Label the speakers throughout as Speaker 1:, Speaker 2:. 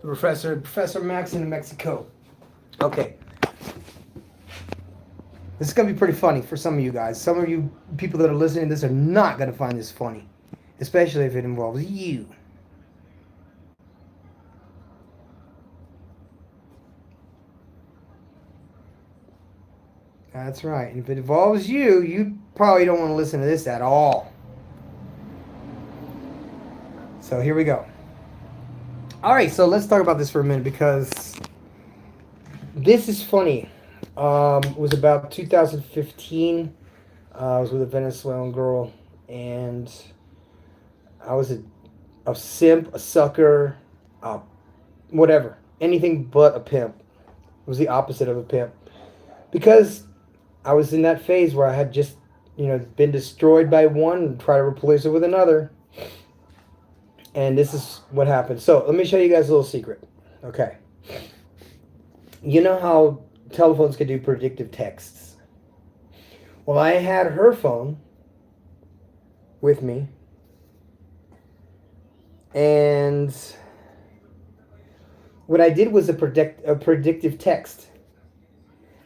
Speaker 1: Professor Mex in Mexico. Okay. This is going to be pretty funny for some of you guys. Some of you people that are listening to this are not going to find this funny. Especially if it involves you. That's right. And if it involves you, you probably don't want to listen to this at all. So here we go. All right, so let's talk about this for a minute because this is funny. It was about 2015. I was with a Venezuelan girl, and I was a simp, a sucker, whatever. Anything but a pimp. It was the opposite of a pimp. Because I was in that phase where I had just, been destroyed by one and try to replace it with another. And this is what happened. So let me show you guys a little secret. Okay. You know how telephones can do predictive texts? Well, I had her phone with me. And what I did was a predictive text.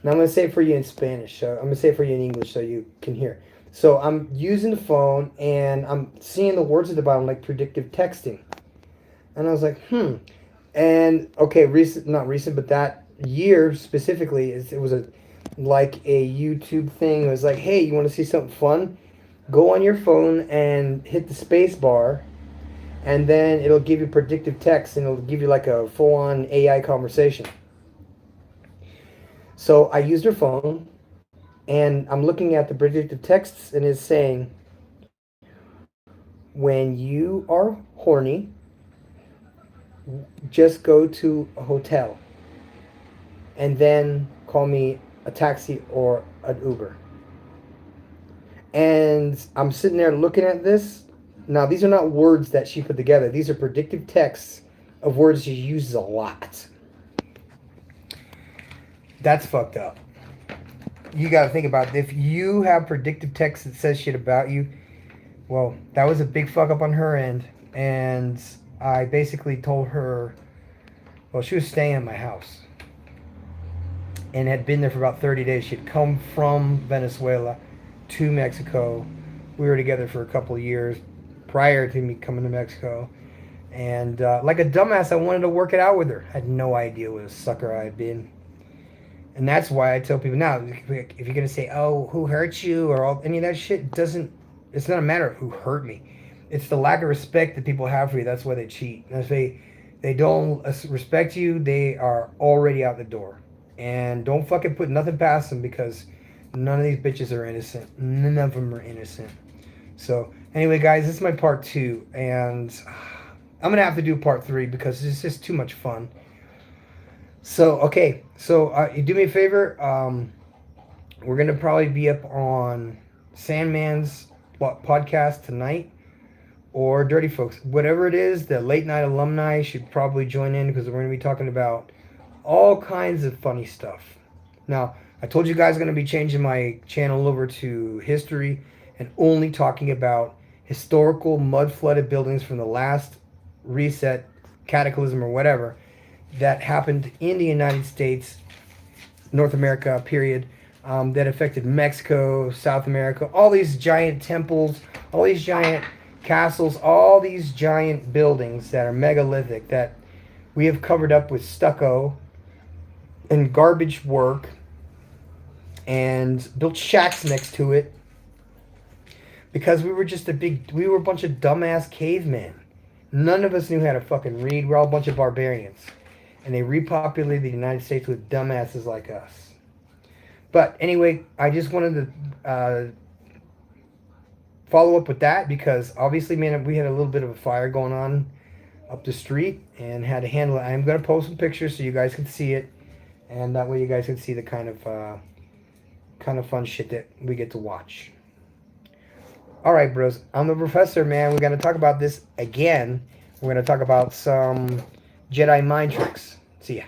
Speaker 1: Now I'm going to say it for you in Spanish. I'm going to say it for you in English so you can hear. So I'm using the phone and I'm seeing the words at the bottom like predictive texting. And I was like, And okay, not recent, but that year specifically, it was like a YouTube thing. It was like, hey, you want to see something fun? Go on your phone and hit the space bar, and then it'll give you predictive text, and it'll give you like a full-on AI conversation. So I used her phone, and I'm looking at the predictive texts, and it's saying, when you are horny, just go to a hotel and then call me a taxi or an Uber. And I'm sitting there looking at this. Now, these are not words that she put together. These are predictive texts of words she uses a lot. That's fucked up. You got to think about it. If you have predictive text that says shit about you, well, that was a big fuck up on her end. And I basically told her, well, she was staying at my house and had been there for about 30 days. She'd come from Venezuela to Mexico. We were together for a couple of years prior to me coming to Mexico. And like a dumbass, I wanted to work it out with her. I had no idea what a sucker I had been. And that's why I tell people now, if you're going to say, oh, who hurt you or any of that shit, it's not a matter of who hurt me. It's the lack of respect that people have for you. That's why they cheat. And if they don't respect you, they are already out the door. And don't fucking put nothing past them because none of these bitches are innocent. None of them are innocent. So anyway, guys, this is my part 2. And I'm going to have to do part 3 because it's just too much fun. So, okay. So you do me a favor. We're going to probably be up on Sandman's podcast tonight. Or Dirty Folks. Whatever it is, the late night alumni should probably join in because we're going to be talking about all kinds of funny stuff. Now, I told you guys I'm going to be changing my channel over to history and only talking about historical mud-flooded buildings from the last reset, cataclysm, or whatever that happened in the United States, North America, period, that affected Mexico, South America, all these giant temples, all these giant castles, all these giant buildings that are megalithic that we have covered up with stucco and garbage work and built shacks next to it because we were a bunch of dumbass cavemen. None of us knew how to fucking read. We're all a bunch of barbarians. And they repopulated the United States with dumbasses like us. But anyway, I just wanted to follow up with that because obviously, man, we had a little bit of a fire going on up the street and had to handle it. I'm going to post some pictures so you guys can see it, and that way you guys can see the kind of fun shit that we get to watch. All right, bros, I'm the professor, man. We're going to talk about this again. We're going to talk about some Jedi mind tricks. See ya.